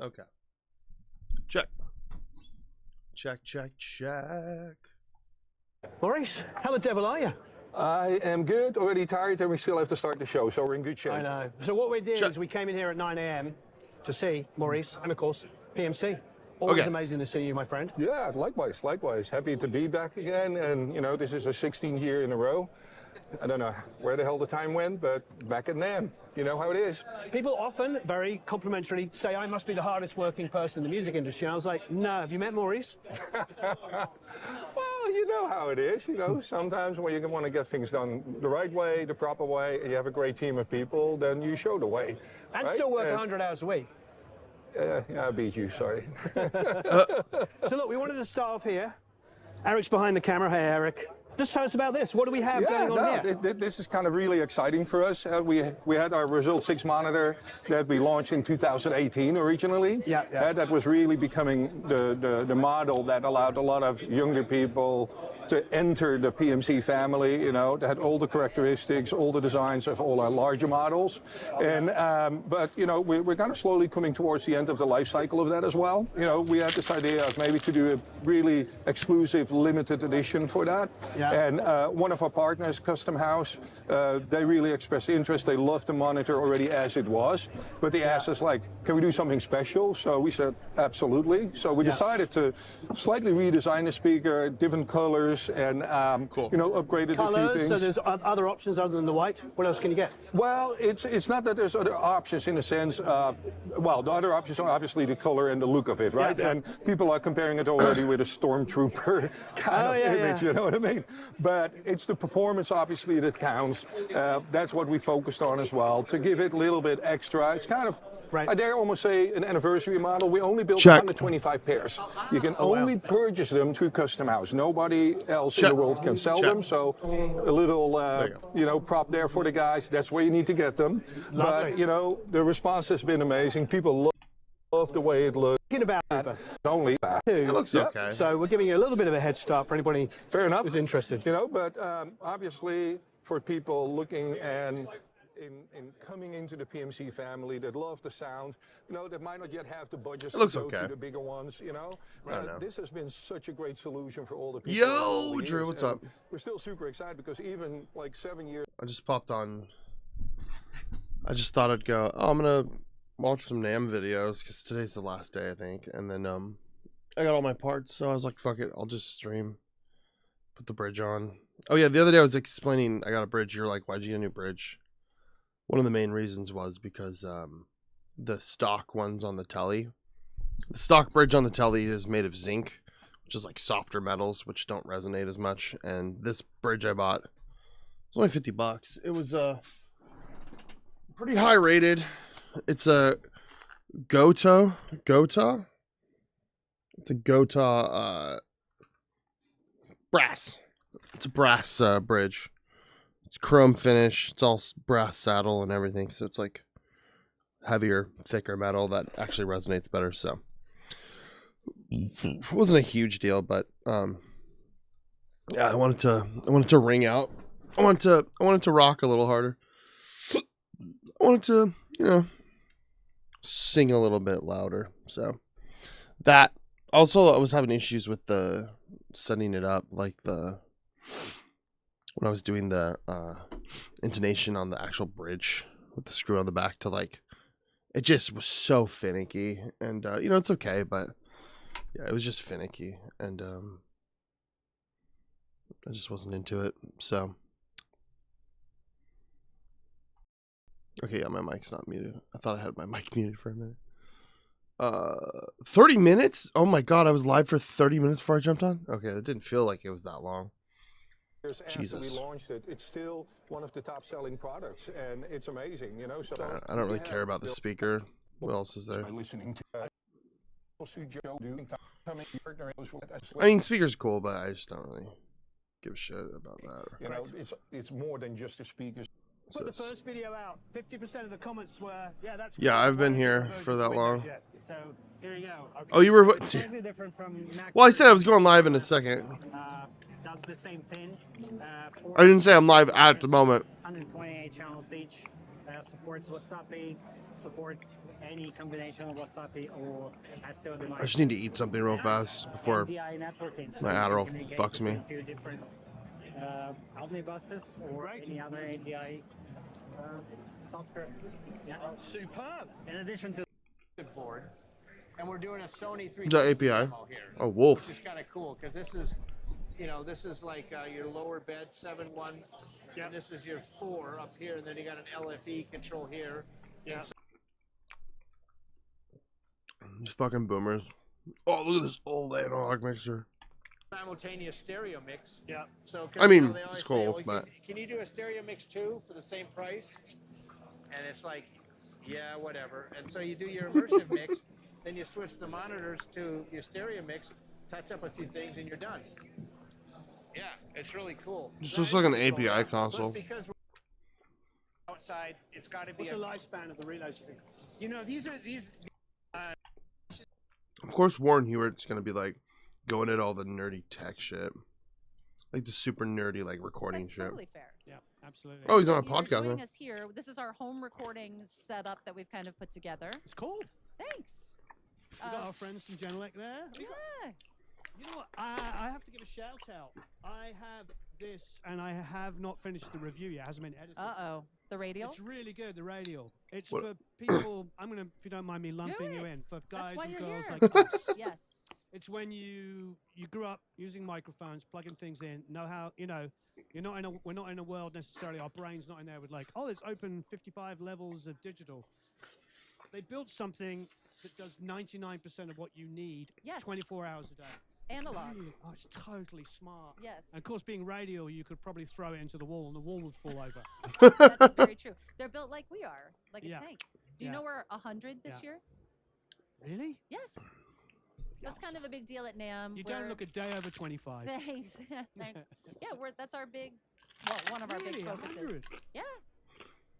Okay. Check. Check, check, check. Maurice, how the devil are you? I am good, already tired, and we still have to start the show, so we're in good shape. I know. So what we did is we came in here at 9 a.m. to see Maurice and, of course, PMC. Always amazing to see you, my friend. Yeah, likewise, likewise. Happy to be back again, and, you know, this is a 16th year in a row. I don't know where the hell the time went, but back at NAMM. You know how it is. People often, very complimentary, say I must be the hardest working person in the music industry. And I was like, no, have you met Maurice? Well, you know how it is. You know, sometimes when you want to get things done the right way, the proper way, and you have a great team of people, then you show the way. And right? Still work 100 hours a week. Yeah, I beat you, sorry. So look, we wanted to start off here. Eric's behind the camera. Hey, Eric. Just tell us about this. What do we have going on here? This is kind of really exciting for us. We had our Result 6 monitor that we launched in 2018 originally. That was really becoming the model that allowed a lot of younger people to enter the PMC family. You know, that had all the characteristics, all the designs of all our larger models. And but you know, we're kind of slowly coming towards the end of the life cycle of that as well. You know, we had this idea of maybe to do a really exclusive limited edition for that. And one of our partners, Custom House, they really expressed interest. They loved the monitor already as it was, but they asked us, like, can we do something special? So we said, absolutely. So we decided to slightly redesign the speaker, different colors, and you know, upgraded a few things. So there's other options other than the white. What else can you get? Well, it's not that there's other options in the sense of, well, the other options are obviously the color and the look of it, right? And people are comparing it already with a Stormtrooper kind of image, you know what I mean? But it's the performance, obviously, that counts. That's what we focused on as well, to give it a little bit extra. It's kind of, I dare almost say, an anniversary model. We only built 125 pairs. You can only purchase them through Custom House. Nobody else in the world can sell them. So a little, you know, prop there for the guys. That's where you need to get them. But, you know, the response has been amazing. People love the way it looks. About only it looks okay. So we're giving you a little bit of a head start for anybody who's interested. You know, but obviously for people looking and in coming into the PMC family that love the sound, you know, that might not yet have the budget to go to the bigger ones, you know. This has been such a great solution for all the people. Yo, Drew, what's up? We're still super excited because even like 7 years. I just popped on. I just thought I'd go, oh, I'm going to watch some NAMM videos because today's the last day, I think. And then I got all my parts, so I was like, fuck it, I'll just stream. Put the bridge on. Oh, yeah, the other day I was explaining I got a bridge. You're like, why'd you get a new bridge? One of the main reasons was because the stock ones on the telly, the stock bridge on the telly is made of zinc, which is like softer metals, which don't resonate as much. And this bridge I bought was only $50. It was pretty high rated. It's a Gota. It's a Gota brass. It's a brass bridge. It's chrome finish. It's all brass saddle and everything. So it's like heavier, thicker metal that actually resonates better. So it wasn't a huge deal, but yeah, I wanted to ring out. I wanted to rock a little harder. I wanted to, you know, sing a little bit louder. So that also, I was having issues with the setting it up, like when I was doing the intonation on the actual bridge with the screw on the back, to like, it just was so finicky. And you know, it's okay, but yeah, it was just finicky, and I just wasn't into it. So okay, yeah, my mic's not muted. I thought I had my mic muted for a minute. 30 minutes? Oh my god, I was live for 30 minutes before I jumped on? Okay, it didn't feel like it was that long. Jesus. After we launched it, it's still one of the top selling products, and it's amazing, you know. So I don't really care about the speaker. What else is there? I mean, speaker's cool, but I just don't really give a shit about that. You know, it's more than just the speakers. Put the first video out. 50% of the comments were, yeah, that's cool. Yeah, I've been here for that long. So here you go. Okay. Oh, you were. Totally different from Mac. Well, I said I was going live in a second. Does the same thing. I didn't say I'm live at the moment. 128 channels each. supports Wasapi, supports any combination of Wasapi or SEO devices. I just need to eat something real fast before NDI networking, so my you can Adderall communicate fucks me. between two different omnibuses or any other NDI software. Yeah. Superb. In addition to board, and we're doing a Sony 360 The API. demo here. Oh, Wolf. Which is kind of cool because this is, you know, this is like your lower bed 7.1, and this is your 4 up here, and then you got an LFE control here. Yeah. These fucking boomers. Oh, look at this old analog mixer. Simultaneous stereo mix. Yeah. So I mean, you know, they always it's cool, say, well, but can you do a stereo mix too for the same price? And it's like, yeah, whatever. And so you do your immersive mix, then you switch the monitors to your stereo mix, touch up a few things, and you're done. Yeah, it's really cool. this looks like an API console. Plus, because we're outside, it's got to be What's the lifespan of the relays, you think? You know, these. Of course, Warren Hewitt's gonna be like going at all the nerdy tech shit, like the super nerdy like recording That's shit. totally fair. Yeah, absolutely. Oh, he's on a You're podcast joining now. us here. This is our home recording setup that we've kind of put together. It's cool. Thanks. We got our friends from Genelec there. Yeah. You know what? I have to give a shout out. I have this, and I have not finished the review yet. It hasn't been edited. Uh-oh. The radial? It's really good, the radial. It's What? for people, I'm going to, if you don't mind me lumping you it. in, for guys why and you're girls here. like us. Yes. It's when you grew up using microphones, plugging things in, know how, you know, we're not in a world necessarily, our brain's not in there with like, oh, it's open 55 levels of digital. They built something that does 99% of what you need Yes. 24 hours a day. Analog. Really? Oh, it's totally smart. Yes. And of course, being radial, you could probably throw it into the wall and the wall would fall over. That's very true. They're built like we are, like a Yeah. tank. Do you Yeah. know we're 100 this Yeah. year? Really? Yes. That's kind of a big deal at NAMM. You don't look a day over 25. Thanks. Thanks. Yeah, that's our big, well, one of our big Really? focuses. 100? Yeah.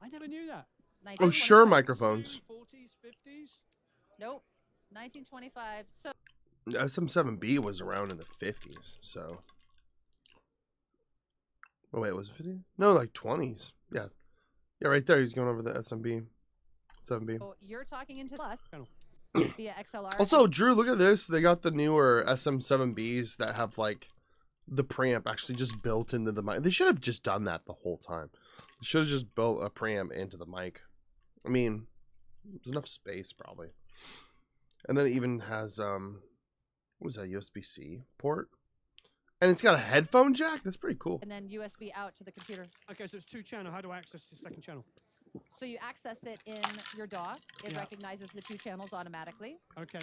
I never knew that. Oh, sure, 1925. microphones. 40s, 50s? Nope. 1925. So SM7B was around in the 50s, so. Oh wait, was it 50? No, like 20s. Yeah, yeah, right there. He's going over the SMB, 7B. you're talking into plus Channel. via XLR. Also, Drew, look at this. They got the newer SM7Bs that have like the preamp actually just built into the mic. They should have just done that the whole time. They should have just built a preamp into the mic. I mean, there's enough space probably. And then it even has what is that, USB-C port? And it's got a headphone jack. That's pretty cool. and then USB out to the computer. Okay, so it's 2-channel. How do I access the second channel? So you access it in your DAW. It Yeah. recognizes the 2 channels automatically. Okay.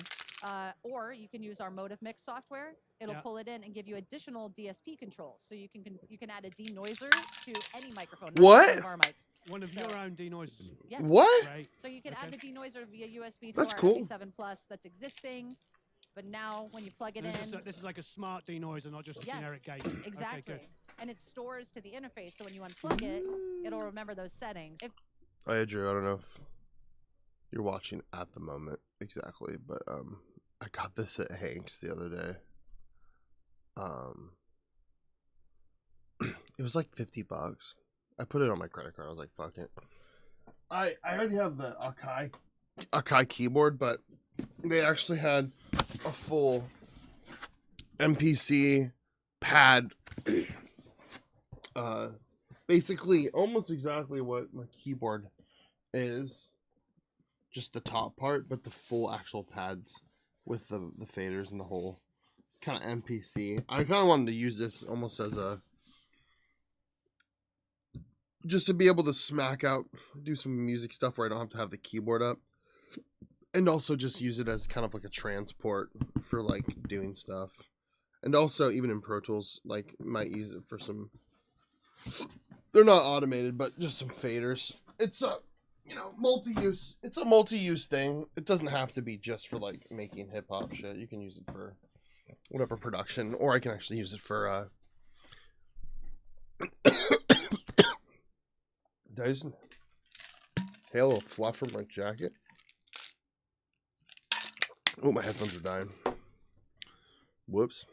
Or you can use our Motive Mix software. It'll Yeah. pull it in and give you additional DSP controls. So you can add a denoiser to any microphone. not What? just one of our mics. One of So- your own denoisers. Yes. What? Great. So you can add the Okay. denoiser via USB to That's our cool. MP7 Plus that's existing. But now when you plug it And this, in, is this is like a smart denoiser, not just a Yes, generic gate. exactly. Okay, And it stores to the interface. So when you unplug it, it'll remember those settings. If Oh, yeah, Drew, I don't know if you're watching at the moment exactly, but I got this at Hank's the other day. It was like $50. I put it on my credit card. I was like, fuck it. I already have the Akai keyboard, but they actually had a full MPC pad. Basically almost exactly what my keyboard is, just the top part, but the full actual pads with the faders and the whole kind of MPC. I kind of wanted to use this almost as a, just to be able to smack out, do some music stuff where I don't have to have the keyboard up, and also just use it as kind of like a transport for like doing stuff. And also even in Pro Tools, like might use it for some, they're not automated, but just some faders. It's a, you know, multi-use. It's a multi-use thing. It doesn't have to be just for like making hip hop shit. You can use it for whatever production, or I can actually use it for Dyson. Hey, a little fluff from my jacket. Oh, my headphones are dying. Whoops.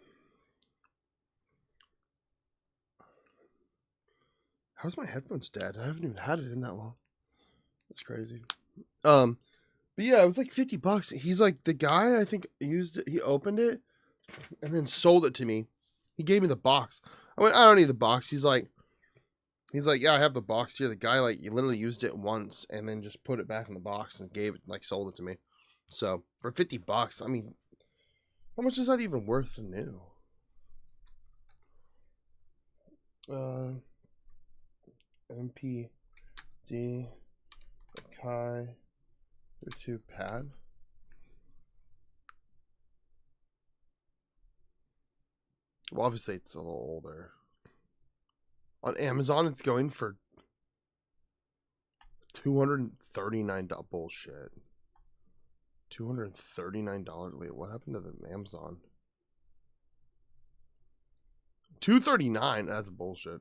How's my headphones dead? I haven't even had it in that long. That's crazy. But yeah, it was like $50. He's like, the guy I think used it. He opened it and then sold it to me. He gave me the box. I went, I don't need the box. He's like, yeah, I have the box here. The guy like, he literally used it once and then just put it back in the box and gave it, like, sold it to me. So for $50, I mean, how much is that even worth new? MPD Kai 2 pad. Well, obviously it's a little older. On Amazon, it's going for $239. Bullshit. $239. Wait, what happened to the Amazon? $239. That's bullshit.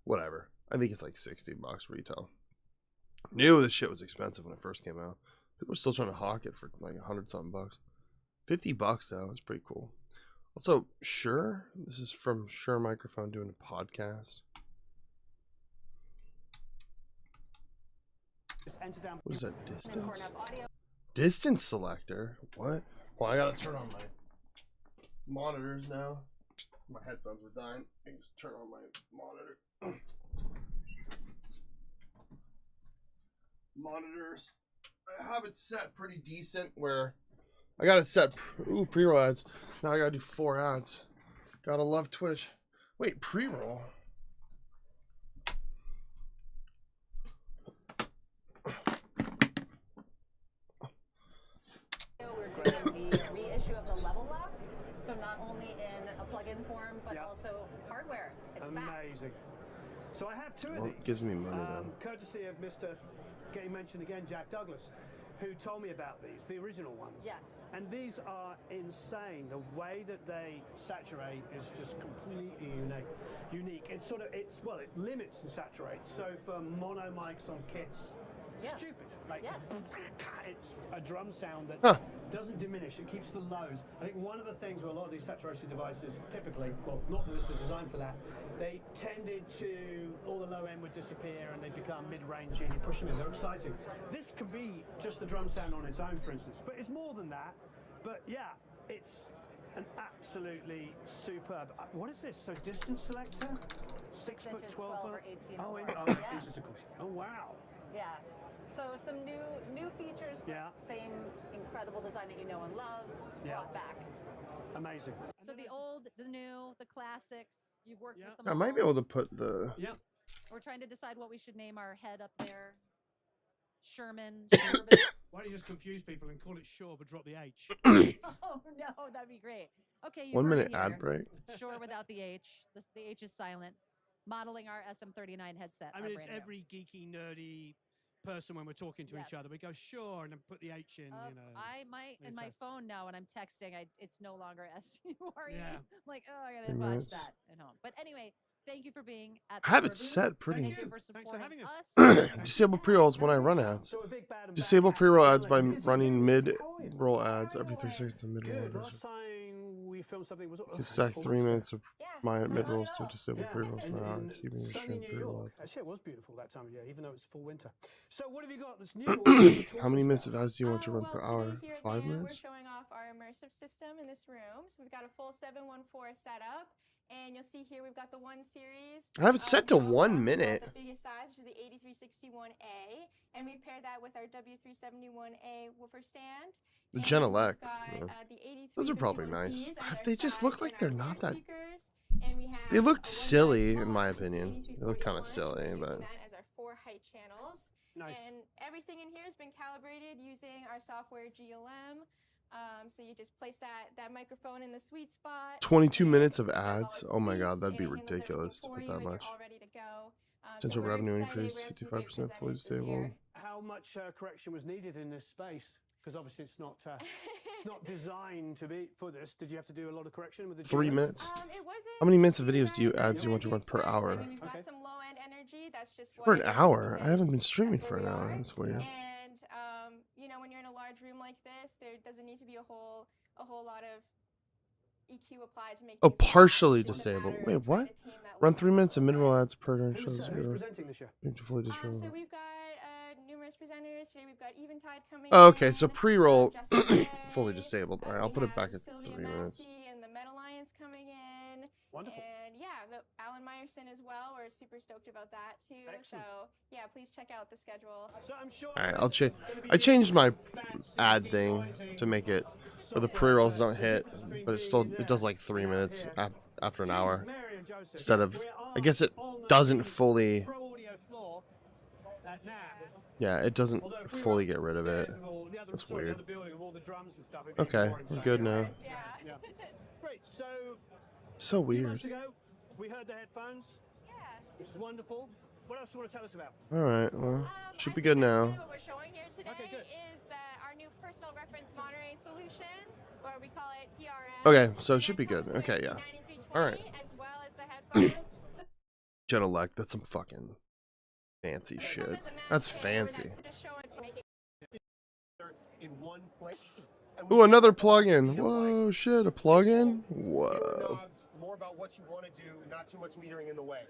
Whatever. I think it's like $60 retail. Knew this shit was expensive when it first came out. People are still trying to hawk it for like 100-something bucks. $50 though. That's pretty cool. Also, Shure. This is from Shure Microphone doing a podcast. What is that? Distance? Distance selector? What? Well, I gotta turn on my monitors now. My headphones were dying. I can just turn on my monitor. Monitors. I have it set pretty decent where I got it set. Pre-roll ads. Now I gotta do 4 ads. Gotta love Twitch. Wait, pre-roll? We're doing the reissue of the level lock. So not only in a plug-in form, but also hardware. It's amazing. Back. So I have 2 of these. It gives me money though. Courtesy of Mr. Getting mentioned again, Jack Douglas, who told me about these, the original ones. Yes. And these are insane. The way that they saturate is just completely unique. It's sort of, well, it limits and saturates. So for mono mics on kits, stupid. Like, it's a drum sound that doesn't diminish. It keeps the lows. I think one of the things with a lot of these saturation devices, typically, well, not that this was designed for that, they tended to, all the low end would disappear and they become mid-range and you push them in. They're exciting. This can be just the drum sound on its own, for instance, but it's more than that. But yeah, it's an absolutely superb. What is this? So distance selector? 6 foot 12 over 18. Oh, inches of course. Oh wow. Yeah. So some new features, but same incredible design that you know and love, brought back. Amazing. So the old, the new, the classics, you've worked with them I all. might be able to put the... We're trying to decide what we should name our head up there. Sherman. Why don't you just confuse people and call it Shure but drop the H? Oh no, that'd be great. Okay, 1 minute ad break. Shure without the H. The H is silent. Modeling our SM39 headset. I mean, it's every geeky, nerdy person when we're talking to each other. We go Shure and then put the H in. You know. I might in my phone now when I'm texting. It's no longer SURE. Yeah. I'm like, oh, I gotta watch that at home. But anyway. Thank you for being at I have it set pretty. Thank you for supporting us. Disable pre-rolls when I run ads. Disable pre-roll ads by running mid-roll ads every 3 seconds of mid-roll ads. Last time we filmed something was Stack 3 minutes of my mid-rolls to disable pre-rolls for an hour, keeping your stream pre-roll. Actually, it was beautiful that time of year, even though it's full winter. So what have you got that's new? How many minutes of ads do you want to run per hour? 5 minutes? We're showing off our immersive system in this room. So we've got a full 714 setup. And you'll see here we've got the 1 series. I have it set to 1 minute. The biggest size, which is the 8361A. And we pair that with our W371A woofer stand. The Genelec. Those are probably nice. They just look like they're not that... They looked silly, in my opinion. They look kind of silly, but... As our 4 height channels. Nice. And everything in here has been calibrated using our software GLM. So you just place that microphone in the sweet spot. 22 minutes of ads? Oh my god, that'd be ridiculous to put that much. Potential revenue increase, 55% fully disabled. How much correction was needed in this space? Because obviously it's not designed to be for this. Did you have to do a lot of correction with the 3 minutes. It wasn't. How many minutes of videos do you ads do you want to run per hour? I mean, we've got some low end energy. That's just For an hour? I haven't been streaming for an hour. That's weird. And you know, when you're in a large room like this, there doesn't need to be a whole lot of EQ applied to make. Oh, partially disabled. Wait, what? Run 3 minutes of mid-roll ads per turn shows Who's presenting this year? fully disabled. So we've got numerous bonus presenters. Today we've got Eventide coming Oh, okay, in, so pre-roll Justin Gray, fully disabled. All right, I'll we put it have back at Sylvia 3 minutes. Massey and the Met Alliance coming in. Wonderful. And yeah, the Alan Meyerson as well. We're super stoked about that too. Excellent. So yeah, please check out the schedule. So I'm sure All right, I'll change. I changed my ad thing to make it so the pre-rolls don't hit, but it does like 3 minutes after an hour instead of. I guess it doesn't fully. Yeah, it doesn't fully get rid of it. That's weird. Okay, we're good now. Yeah. Great. So So a few months weird. ago, we heard the headphones, Yeah. which is wonderful. What else do you want to tell us about? All right, well, should I be think good actually now. What we're showing here today Okay, good. is our new personal reference monitoring solution, or we call it PRM. Okay, so it And should be good. comes with Okay, yeah. the 9320 All right. As well as the headphones. So Genelec, that's some fucking fancy they come shit. as a mass That's kit, fancy. so just showing for making in one place. Ooh, another plugin. Whoa, shit, a plugin? Whoa. Knobs, more about what you want to do, not too much metering in the way.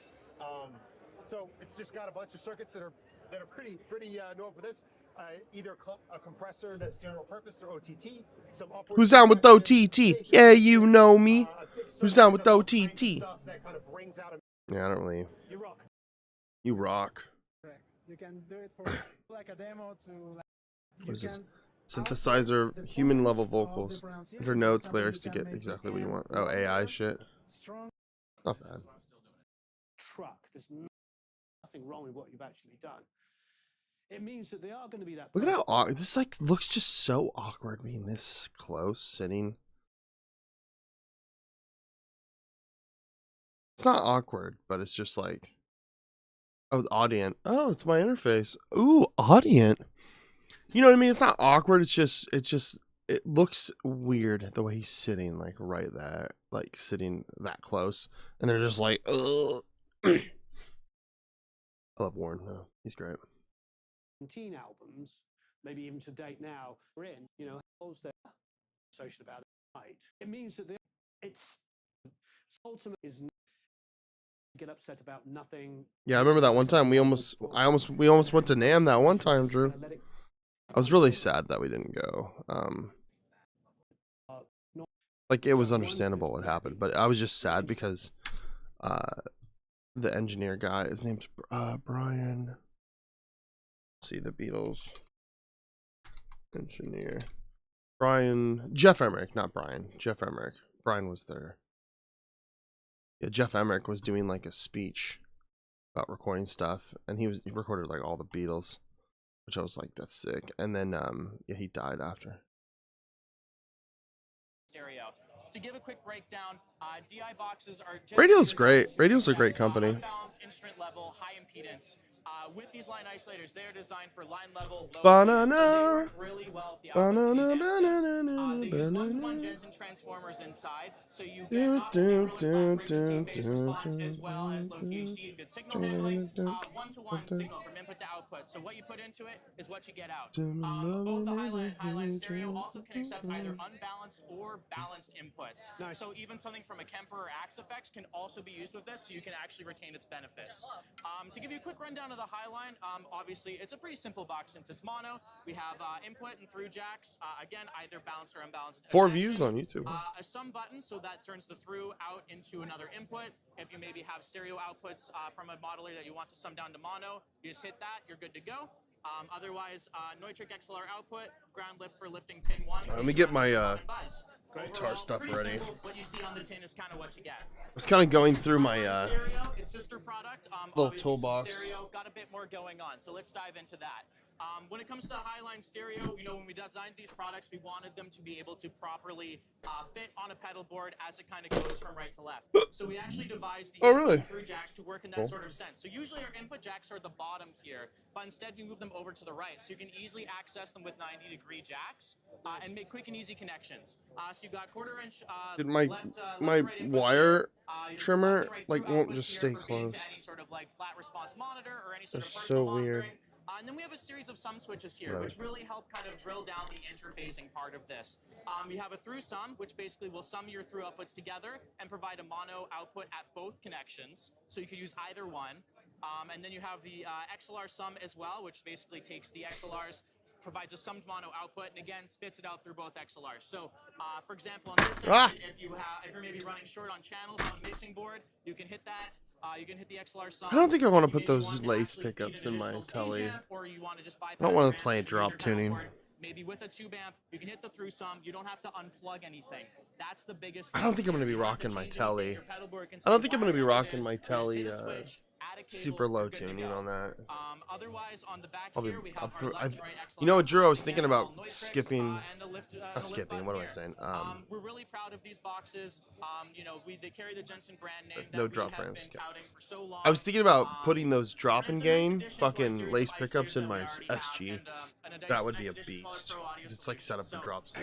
So it's just got a bunch of circuits that are pretty normal for this. Either a compressor that's general purpose or OTT. Some upward Who's down with OTT? Yeah, you know me. a thick Who's circuit down with that all kinds of OTT? stuff that kind of brings out a Yeah, I don't really. You rock. You rock. You can do it for like a demo to like, What is this? Synthesizer, human level vocals. Enter notes, lyrics to get exactly what you want. Oh, AI shit. strong. Not bad. Truck. There's nothing wrong with what you've actually done. It means that they are going to be that. Look at how awkward. This like looks just so awkward being this close, sitting. It's not awkward, but it's just like, oh, Audient. Oh, it's my interface. Ooh, Audient. You know what I mean? It's not awkward. It looks weird the way he's sitting, like right there, like sitting that close, and they're just like, ugh. I love Warren. No, he's great. 17 albums, maybe even to date now, we're in, holds their association about it. Right. It means that it's ultimate is not get upset about nothing. Yeah, I remember that one time we almost went to NAMM that one time, Drew. I was really sad that we didn't go. Like it was understandable what happened, but I was just sad because the engineer guy, his name's Brian. See the Beatles engineer. Jeff Emmerich, not Brian. Jeff Emmerich. Brian was there. Yeah, Jeff Emmerich was doing like a speech about recording stuff, and he recorded like all the Beatles, which I was like, that's sick. And then yeah, he died after. Stereo. To give a quick breakdown, DI boxes are Radio's great. Radio's a great company. Unbalanced instrument level, high impedance. With these line isolators, they are designed for line level, low Banana. impedance, so they work really well with the outputs of these access. They use one-to-one gens and transformers inside, so you get really flat frequency phase response as well as low THD and good signal handling. One-to-one signal from input to output. So what you put into it is what you get out. Both the Highline and Highline Stereo also can accept either unbalanced or balanced inputs. Nice. So even something from a Kemper or Axe effects can also be used with this, so you can actually retain its benefits. To give you a quick rundown of the Highline, obviously it's a pretty simple box since it's mono. We have input and through jacks, again either balanced or unbalanced. 4 views on YouTube. A sum button, so that turns the through out into another input. If you maybe have stereo outputs from a modeler that you want to sum down to mono, you just hit that, you're good to go. Otherwise, Neutrik XLR output, ground lift for lifting pin 1. Let me get my guitar stuff ready. Simple. What you see on the tin is kind of what you get. I was kind of going through my Stereo, its sister product, little obviously toolbox. Stereo got a bit more going on, so let's dive into that. When it comes to the Highline Stereo, when we designed these products, we wanted them to be able to properly fit on a pedal board as it kind of goes from right to left. So we actually devised these through jacks to work in that sort of sense. So usually our input jacks are at the bottom here, but instead we move them over to the right, so you can easily access them with 90-degree jacks and make quick and easy connections. So you've got quarter-inch Did my right wire your trimmer left and right like through won't outputs just here stay for feeding to close? any sort of like flat response monitor or any sort That's of so personal weird. monitoring. And then we have a series of sum switches here, Right. which really help kind of drill down the interfacing part of this. We have a through sum, which basically will sum your through outputs together and provide a mono output at both connections. So you could use either one. And then you have the XLR sum as well, which basically takes the XLRs, provides a summed mono output, and again spits it out through both XLRs. So, for example, in this segment, if you're maybe running short on channels on a mixing board, you can hit that. You can hit the XLR sum. I don't think I want to If you put maybe those want to lace actually feed pickups an in my additional stage telly. amp, or you want to just bypass I don't want your to play amps and use drop your pedal tuning. board, maybe with a tube amp, you can hit the through sum. You don't have to unplug anything. That's the biggest I thing. don't think I'm here. going to be You don't have to rocking my change anything. telly. Your pedal board can I don't stay think I'm going to be wired as it rocking is. my You just telly hit a switch, add a cable, super low you're good to tuning go. on that. Otherwise, on the back Probably, here, we have our left and right XLR. you know what, Drew? I was thinking Again, about all noise tricks, skipping. and a lift Skipping. button What am I here. saying? We're really proud of these boxes. You know, they carry the Jensen brand name that No we drop have frames. been touting for so long. I was thinking about putting those drop and in it's a nice gain addition to our fucking series lace of pickups in iStereos that we my already have, SG. and a That would be nice a addition to our beast. Pro Audio It's like set up for So, drop C.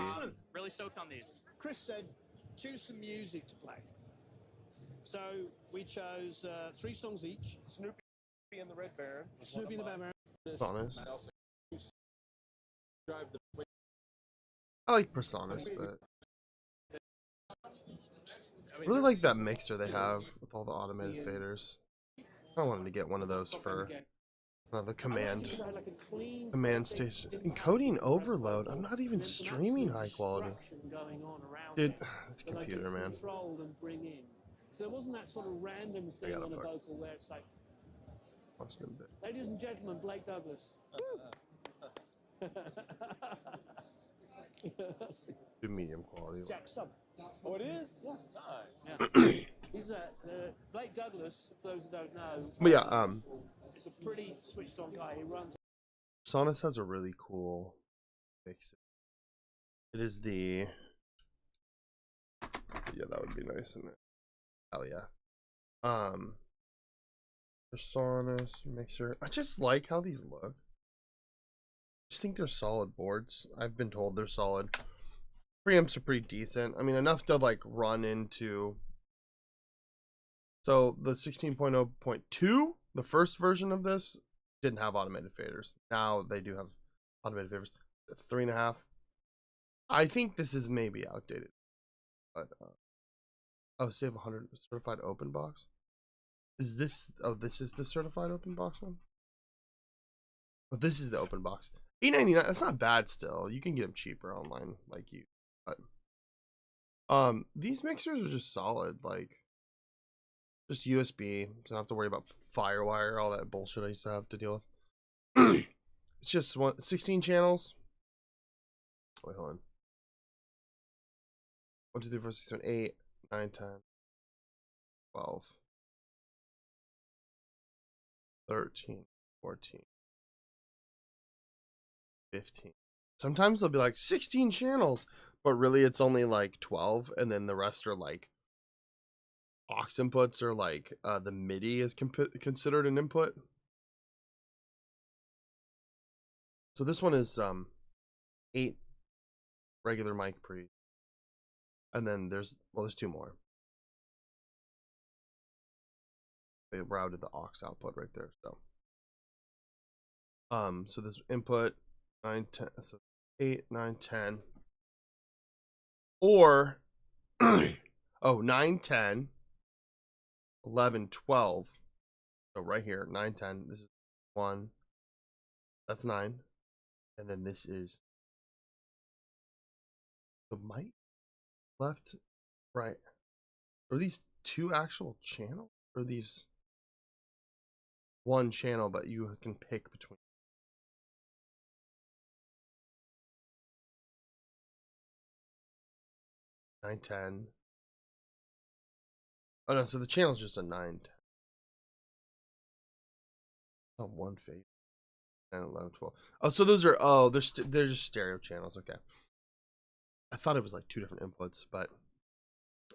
really stoked on these. Chris said, choose some music to play. So we chose 3 songs each. Snoopy and the Red Baron. Snoopy and the Red Baron. Personas. I like Personas, but I really like that mixer they have with all the automated faders. I wanted to get one of those for the command station. Encoding overload. I'm not even streaming high quality. Dude, this computer, man. So there wasn't that sort of random thing on a vocal where it's like, Constant bit. ladies and gentlemen, Blake Douglas. Do medium quality. Jack Sub. Oh, it is? Yeah. Nice. He's Blake Douglas, for those who don't know. But yeah, He's a pretty switched on guy. He runs. Sonus has a really cool mixer. It is the. Yeah, that would be nice, isn't it? Hell yeah. Sonus mixer. I just like how these look. I just think they're solid boards. I've been told they're solid. Preamps are pretty decent. I mean, enough to like run into. So the 16.0.2, the first version of this, didn't have automated faders. Now they do have automated faders. 3.5. I think this is maybe outdated. But oh, save 100 certified open box. Is this? Oh, this is the certified open box one. But this is the open box. $8.99. That's not bad. Still, you can get them cheaper online, like you. But these mixers are just solid. Like, just USB. So don't have to worry about FireWire, all that bullshit I used to have to deal with. It's just 16 channels. Wait, hold on. 1, 2, 3, 4, 6, 7, 8, 9, 10, 12, 13, 14, 15. Sometimes they'll be like 16 channels, but really it's only like 12, and then the rest are like aux inputs, or like the MIDI is considered an input. So this one is 8 regular mic pre, and then there's 2 more. They routed the aux output right there. So this input 9, 10, so 8, 9, 10, or oh, 9, 10, 11, 12. So right here, 9, 10. This is 1. That's 9, and then this is the mic. Left, right. Are these 2 actual channels? Or are these 1 channel, but you can pick between? Nine, 10. Oh no, so the channel's just a 9, 10. Oh, 1 fade. 10, 11, 12. Oh, so those are, oh, they're just stereo channels. Okay. I thought it was like 2 different inputs, but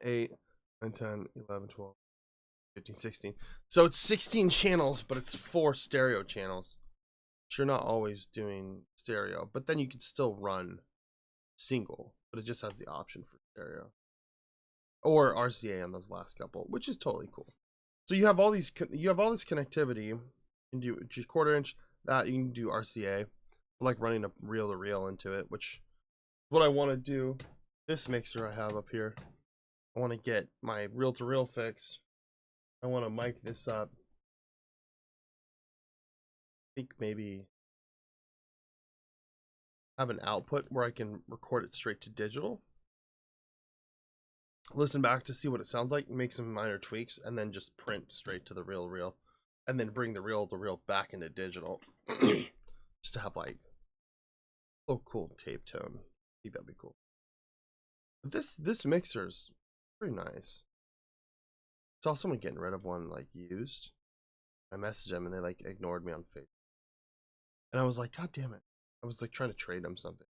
8, 9, 10, 11, 12, 15, 16. So it's 16 channels, but it's 4 stereo channels. You're not always doing stereo, but then you can still run single, but it just has the option for stereo or RCA on those last couple, which is totally cool. So you have all these, you have all this connectivity. You can do G1/4 inch, that you can do RCA, like running a reel to reel into it, which is what I want to do. This mixer I have up here, I want to get my reel to reel fixed. I want to mic this up think maybe have an output where I can record it straight to digital, listen back to see what it sounds like, make some minor tweaks, and then just print straight to the reel, and then bring the reel back into digital, just to have like a cool tape tone. I think that'd be cool. This mixer is pretty nice. Saw someone getting rid of one like used. I messaged them and they like ignored me on Facebook. And I was like, God damn it. I was like trying to trade them something.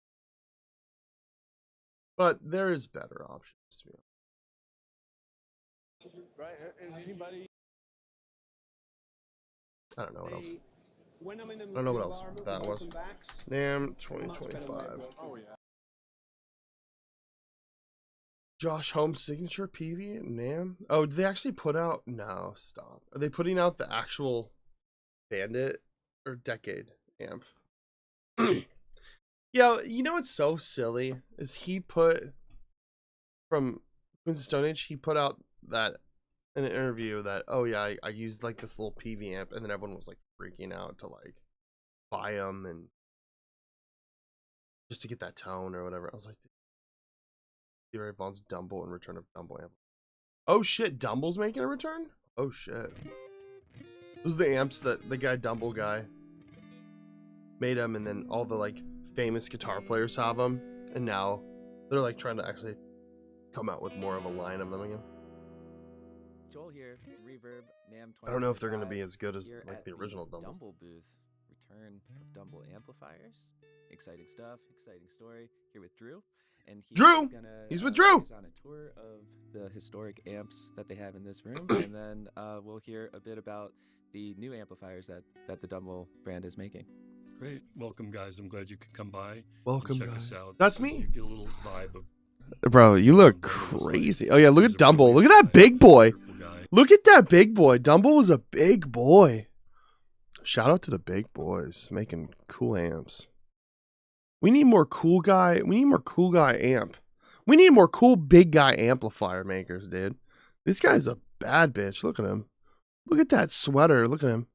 But there is better options to be honest. Right? Is anybody? I don't know what else. When I'm in I don't know what else that was. NAMM 2025. Oh yeah. Josh Holmes signature PV NAMM. Oh, did they actually put out? No, stop. Are they putting out the actual Bandit or Decade amp? Yeah, you know what's so silly is he put from Queens of Stone Age. He put out that in an interview that, oh yeah, I used like this little PV amp, and then everyone was like freaking out to like buy them and just to get that tone or whatever. I was like, Stevie Ray Vaughan's Dumble and Return of Dumble amp. Oh shit, Dumble's making a return? Oh shit. Those are the amps that the guy Dumble guy made them, and then all the like famous guitar players have them, and now they're like trying to actually come out with more of a line of them again. Joel here, Reverb, NAMM 2025. I don't know if they're gonna be as good as like the original Dumble. Dumble booth, return of Dumble amplifiers. Exciting stuff, exciting story. Here with Drew. And he's with Drew. He's on a tour of the historic amps that they have in this room, and then we'll hear a bit about the new amplifiers that the Dumble brand is making. Great, welcome guys. I'm glad you could come by. Welcome, check guys. us out. That's me. You get a little vibe of. Bro, you look crazy. Oh yeah, look at Dumble. Look at that big boy. Look at that big boy. Dumble was a big boy. Shout out to the big boys making cool amps. We need more cool guy. We need more cool guy amp. We need more cool big guy amplifier makers, dude. This guy's a bad bitch. Look at him. Look at that sweater. Look at him.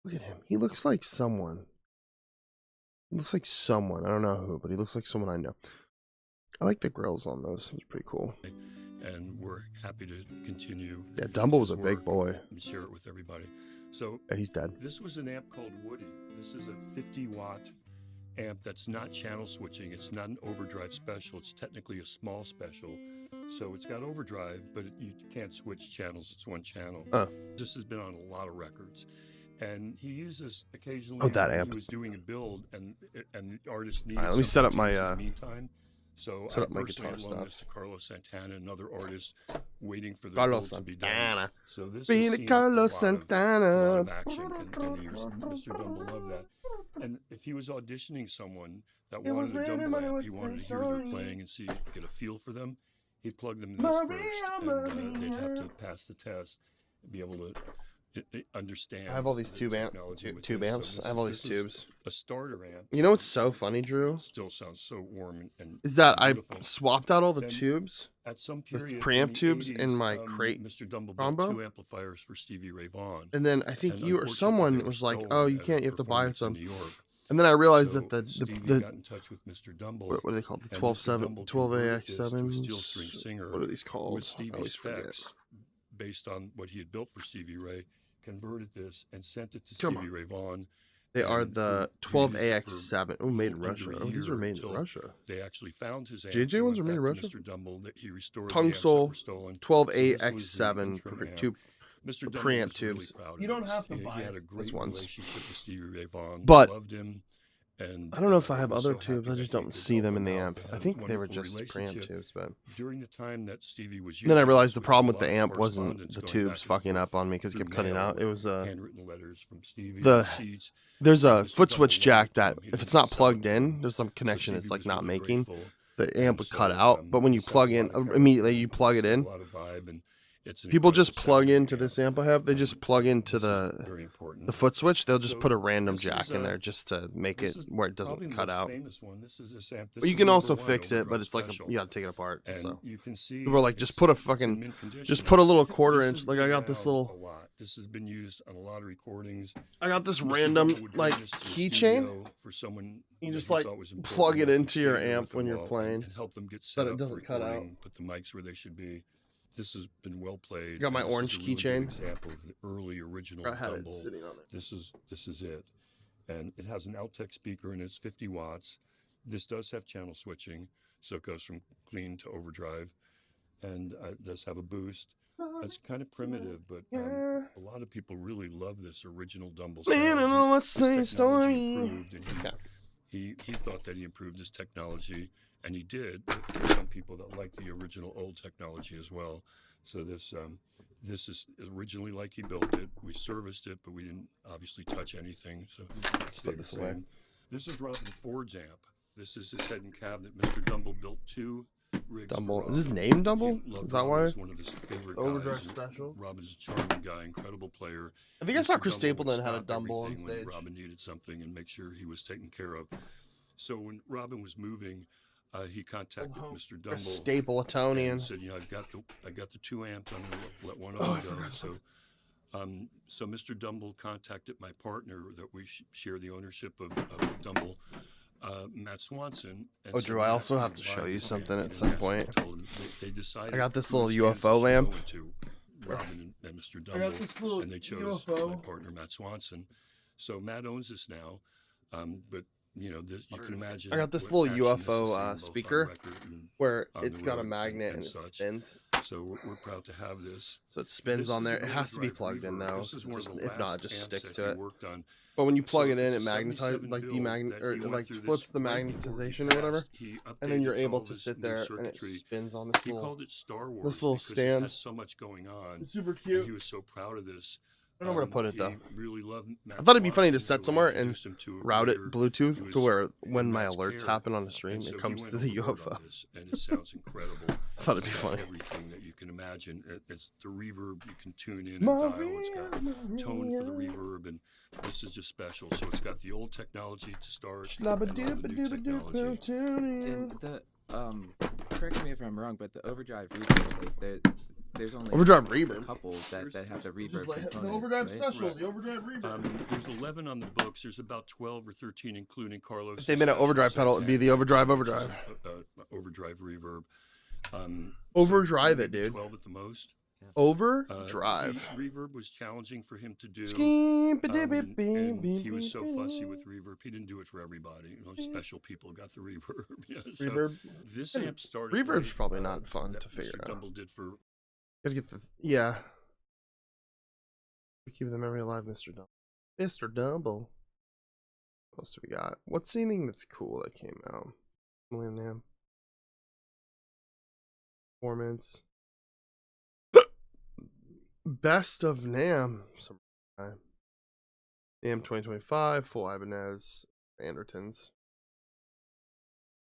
Look at him. He looks like someone. He looks like someone. I don't know who, but he looks like someone I know. I like the grills on those. It's pretty cool. And we're happy to continue. Yeah, Dumble was a big boy. And share it with everybody. So yeah, he's dead. This was an amp called Woody. This is a 50-watt amp that's not channel switching. It's not an overdrive special. It's technically a small special. So it's got overdrive, but you can't switch channels. It's one channel. This has been on a lot of records. And he uses occasionally. Oh, that amp. He was doing a build, and the artist needed. All right, let me set up my. In the meantime, so set up I my personally guitar loaned this stuff. to Carlos Santana, another artist, waiting for the Carlos build to be Santana. done. So this Being has a seen Carlos a Santana. lot of action in the years. Mr. Dumble loved that. And if he was auditioning someone that wanted a Dumble amp, he wanted to hear their playing and get a feel for them, he'd plug them in this first, and they'd have to pass the test and be able to understand. I have all these tube amps. So I have all these tubes. A starter amp. You know what's so funny, Drew? Still sounds so warm and is that beautiful. I swapped out all the Then tubes. At some with period preamp in the tubes 80s, in my crate Mr. Dumble combo. built 2 amplifiers for Stevie Ray Vaughan. And then I think you or unfortunately, someone they were was like, stolen "Oh, you at a can't. You have to buy performance in some." New York. And then I realized So that the Stevie got in touch with Mr. Dumble. What are they called? The and 12 Mr. Dumble converted this to a 12AX7s. steel string singer What are these called? with I Stevie's always forget. specs, based on what he had built for Stevie Ray, converted this and sent it to Come Stevie on. Ray Vaughan. They are and the he used it 12AX7. for Oh, made in under Russia. a Oh, these year were made in until Russia. They actually found his amps. JJ They ones went were made in back to Russia? Mr. Dumble that he restored Tung the amps that Sol were stolen. 12AX7 Mr. the Dumble preamp was really tubes. proud of You don't this. have to He buy had a it. great These ones. relationship with Stevie Ray Vaughan. But loved him. And I don't know if I have was other so tubes. happy I that just he don't could see help them in him the out. amp. They had I a think they were wonderful just preamp relationship. tubes, but During the time that Stevie was then I using realized this, the we problem had with a the lot of amp wasn't correspondence the going tubes back and fucking forth up on me because it through kept cutting mail out. It with was handwritten letters from Stevie, the receipts. there's a Mr. foot Dumble switch loved jack it that to him. He if it's didn't not sell it plugged to him. in, there's some So connection it's Stevie like was not really making. grateful. The amp And would cut so, out, but when he you sent plug a in lot of immediately, you correspondence plug it to in, a lot of vibe, and It's an People just incredible plug sounding into amp. this amp I have. They just plug into Very important. the foot switch. They'll just So put a random this jack is, in there just to make this it is where it probably doesn't the cut most out. famous one. This is this amp. This But you is can the also #1 fix it, but overdrive it's like special. you gotta take it apart. And So you can see people are like, just it's- put a it's in fucking, mint condition. just put a little quarter This inch. has Like I been got this around little. a lot. This has been used on a lot of recordings. I got this Mr. random Dumble would like bring this to a keychain. studio for someone You that just he like thought was important plug it enough to into your stand there amp with when them you're all playing, and help them get but set it up for doesn't cut out. recording, put the mics where they should be. This has been well played. I got my and this is orange a really good keychain. example of the early original I had it Dumble. sitting on there. This is it, and it has an Altec speaker and it's 50 watts. This does have channel switching, so it goes from clean to overdrive, and it does have a boost. It's kind of primitive, but a lot of people really love this original Dumble sound. Man, I know I His say technology story. improved, and he thought that he improved his technology, and he did. But there's some people that like the original old technology as well. So this is originally like he built it. We serviced it, but we didn't obviously touch anything. So let's put this away. This is Robin Ford's amp. This is his head and cabinet. Mr. Dumble built 2 rigs. Dumble. For Is his Robin. name Dumble? He loved Is that Robin why? as one of his favorite Overdrive guys. special. Robin's a charming guy, incredible player. I think I saw Mr. Chris Dumble would Stapleton had a stop Dumble on everything when stage. Robin needed something and make sure he was taken care of. So when Robin was moving, he contacted Mr. A Dumble. Stapletonian. And said, you know, I got the 2 amps. I'm gonna let one of them go. So Mr. Dumble contacted my partner that we share the ownership of Dumble, Matt Swanson. And Oh, said, Drew, I "Matt, also you have to buy show you this something amp?" at And some that's what I point. told him. They decided I got this whose little hands UFO this should lamp. go into, Robin and Mr. I Dumble, got this little and they chose UFO. my partner Matt Swanson. So Matt owns this now, but you know, you can imagine. I got this what little action this has seen UFO both on speaker record and where on it's the got a road magnet and it such. spins. So we're proud to have this. So it spins This on is there. an It has to be overdrive plugged in reverb. though. This is one of the If not, last it just amps sticks that to he it. worked on. But when you plug So it in, it's it a magnetizes, 77 like build demagnet, that or he it went like through flips this the right before he magnetization or whatever, passed. He and then you're updated to able all to this sit new there and it circuitry. spins on this He little. called it Star Wars This little because stand. it has so much going on. It's super And cute. he was so proud of this. I don't know where to put it though. He really loved Matt I thought it'd be funny to Swanson, set who somewhere and introduced him to it route it later. He Bluetooth was to where in when my Matt's alerts care. happen on the stream, And so it he comes went to the overboard on UFO. this, and it sounds incredible. I thought it'd be It's got funny. everything that you can imagine. It's the reverb you can tune in and dial. It's got tone for the reverb, and this is just special. So it's got the old technology to start and all the new technology. And correct me if I'm wrong, but the overdrive reverbs, like there's only Overdrive a reverb. couple that have the reverb Just like the component, overdrive right? special, the overdrive reverb. There's 11 on the books. There's about 12 or 13, including Carlos. If they made an overdrive pedal, it'd be the overdrive overdrive. Overdrive reverb. Overdrive it, dude. 12 at the most. Overdrive. Reverb was challenging for him to do. And he was so fussy with reverb. He didn't do it for everybody. You know, special people got the reverb. So Reverb. This amp started. Reverb's life, probably not fun that to figure Mr. out. Dumble did for. Gotta get the We keep the memory alive, Mr. Dumble. Mr. Dumble. What else do we got? What's anything that's cool that came out? NAMM. Performance. Best of NAMM. NAMM 2025. Full Ibanez. Andertons.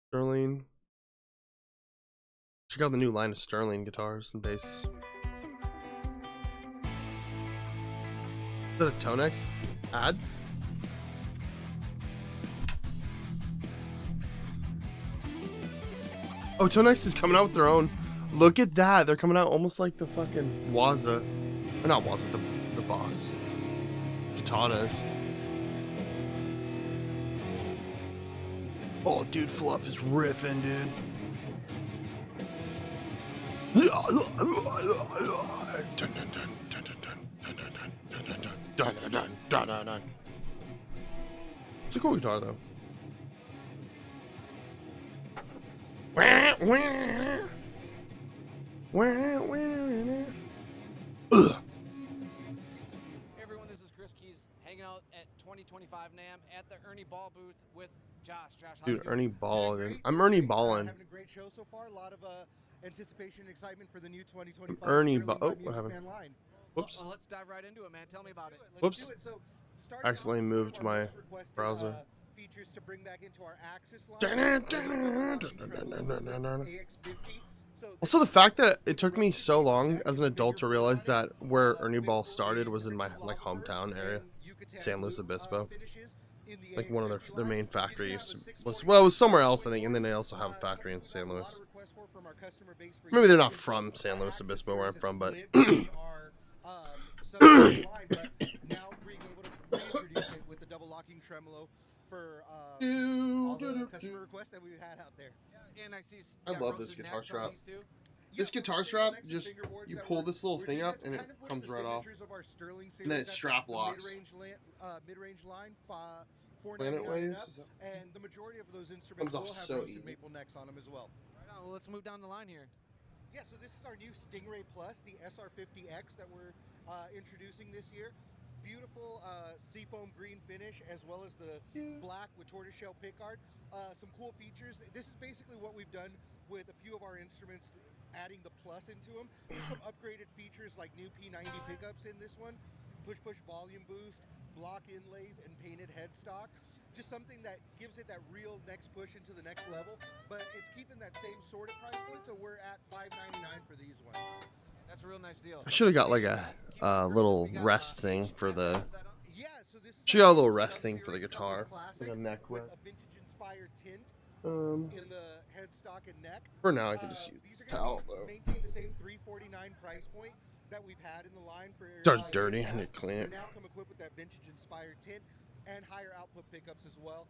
Sterling. Check out the new line of Sterling guitars and basses. Is that a Tonex ad? Oh, Tonex is coming out with their own. Look at that. They're coming out almost like the fucking Waza. Or not Waza, the Boss. Katanas. Oh, dude, Fluff is riffing, dude. It's a cool guitar, though. Hey everyone, this is Chris Keys hanging out at 2025 NAMM at the Ernie Ball booth with Josh. Josh, how you Dude, doing? Ernie Ball, dude. I'm Ernie Ballin'. Having a great show so far. A lot of anticipation and excitement for the new 2025. Ernie Sterling Ball. Live Oh, Music what happened? Man line. Whoops. Well, let's dive right into it, man. Tell me about it. Whoops. Do it. So, Accidentally moved my browser. Features to bring back into our Axis line. Dun-dun-dun-dun-dun-dun-dun-dun-dun-dun. AX50. Also, the fact that it took me so long as an adult to realize that where Ernie Ball started was in my like hometown area, San Luis Obispo. Like one of their main factories was, well, it was somewhere else, I think, and then they also have a factory in San Luis. Maybe they're not from San Luis Obispo where I'm from, but now being able to reintroduce it with the double locking tremolo for all the customer requests that we've had out there. Yeah, and I love this guitar strap. This guitar strap, just you pull this little thing up and it comes right off. And then it strap locks. Mid-range line, Planet Waves. And the majority of those instruments Comes will off have so roasted easy. maple necks on them as well. Right on, well, let's move down the line here. Yeah, so this is our new Stingray Plus, the SR50X that we're introducing this year. Beautiful seafoam green finish, as well as the black with tortoiseshell pickguard. Some cool features. This is basically what we've done with a few of our instruments, adding the Plus into them. There's some upgraded features like new P90 pickups in this one, push volume boost, block inlays, and painted headstock. Just something that gives it that real next push into the next level, but it's keeping that same sort of price point, so we're at $599 for these ones. That's a real nice deal. I should have got like a little rest thing for the. Should got a little rest thing for the guitar, like a neck with rest. a vintage-inspired tint In the headstock and neck. For now, I can just use These are towel going to though. maintain the same $349 price point that we've had in the line for. Guitar's dirty. I need to clean it. They now come equipped with that vintage-inspired tint and higher output pickups as well.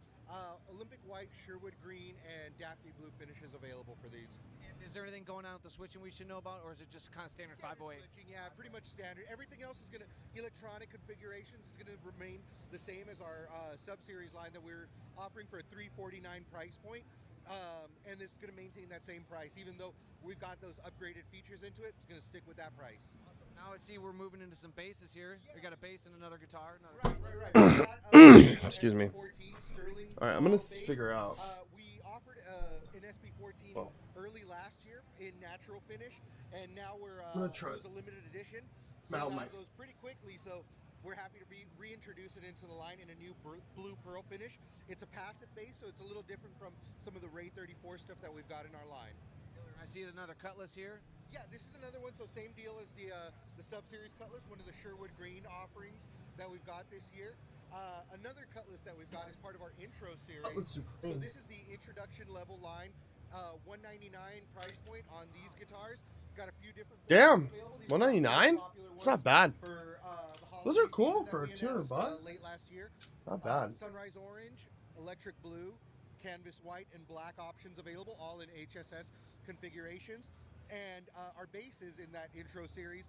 Olympic white, Sherwood green, and Daphne blue finishes available for these. And is there anything going on with the switching we should know about, or is it just kind of standard 508? Switching, yeah, pretty much standard. Everything else is going to, electronic configurations is going to remain the same as our sub-series line that we're offering for a $349 price point. And it's going to maintain that same price. Even though we've got those upgraded features into it, it's going to stick with that price. Awesome. Now I see we're moving into some basses here. We got a bass and another guitar. Right. Excuse me. All right, I'm gonna figure out. We offered an SB14 early last year in natural finish, and now we're it was a limited edition. Sold out of those pretty quickly, so we're happy to reintroduce it into the line in a new blue pearl finish. It's a passive bass, so it's a little different from some of the Ray 34 stuff that we've got in our line. I see another Cutlass here. Yeah, this is another one, so same deal as the sub-series Cutlass, one of the Sherwood green offerings that we've got this year. Another Cutlass that we've got is part of our intro series. So this is the introduction level line, $199 price point on these guitars. Got a few different. Damn, $199. It's not bad. Those are cool for $200. Late last year. Not bad. Sunrise orange, electric blue, canvas white, and black options available, all in HSS configurations. And our basses in that intro series,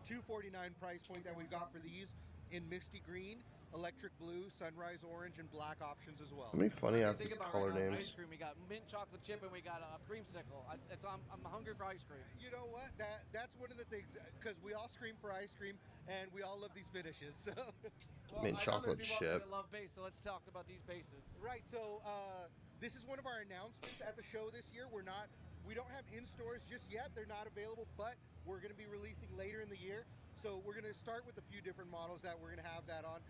$249 price point that we've got for these in misty green, electric blue, sunrise orange, and black options as well. How many funny ass color Ice names? cream. We got mint chocolate chip and we got a creamsicle. I'm hungry for ice cream. You know what? That's one of the things, because we all scream for ice cream and we all love these finishes. So Mint chocolate chip. I love bass, so let's talk about these basses. Right. So this is one of our announcements at the show this year. We don't have in stores just yet. They're not available, but we're going to be releasing later in the year. So we're going to start with a few different models that we're going to have that on,